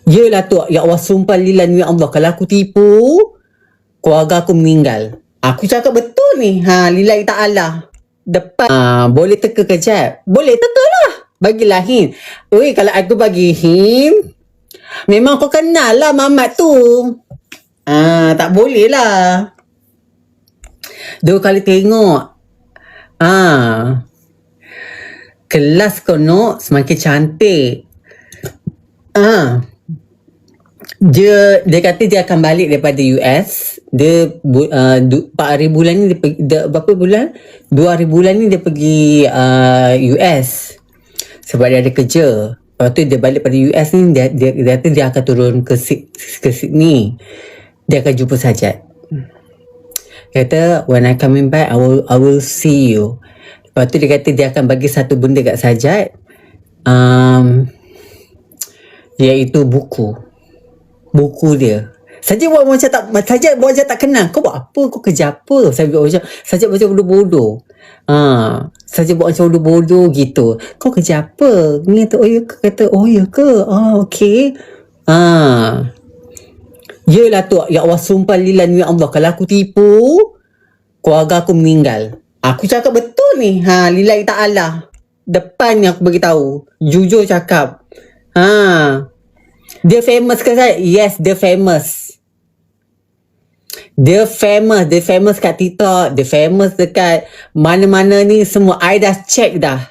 Yelah tu, ya Allah, sumpah lillah ni Allah, kalau aku tipu, keluarga aku meninggal. Aku cakap betul ni. Lillahi ta'ala. Depan. Boleh teka kejap? Boleh teka lah. Bagilah hint. Ui, kalau aku bagi hint, memang kau kenal lah Mamat tu. Tak boleh lah. Dua kali tengok. Kelas kau nak semakin cantik. Dia kata dia akan balik daripada US. Dia 4 hari bulan ni dia berapa bulan? 2 hari bulan ni dia pergi US sebab dia ada kerja. Lepas tu dia balik pada US ni, dia kata dia akan turun ke Sydney. Dia akan jumpa Sajat. Kata when I coming back I will see you. Lepas tu dia kata dia akan bagi satu benda kat Sajat, iaitu buku dia. Sajat buat macam tak kenal. Kau buat apa? Kau kerja apa? Sajat baca bodoh-bodoh. Sajat buat macam bodoh-bodoh gitu. Kau kerja apa? Ni kata, oh ya ke? Kata, oh ya ke? Okey. Yelah tu, ya Allah, sumpah lillah ni Allah, kalau aku tipu, keluarga aku meninggal. Aku cakap betul ni. Lillahi ta'ala. Depan ni aku beritahu. Jujur cakap. Dia famous ke saya? Yes, dia famous. Dia famous kat TikTok. Dia famous dekat mana-mana ni semua. I dah check dah.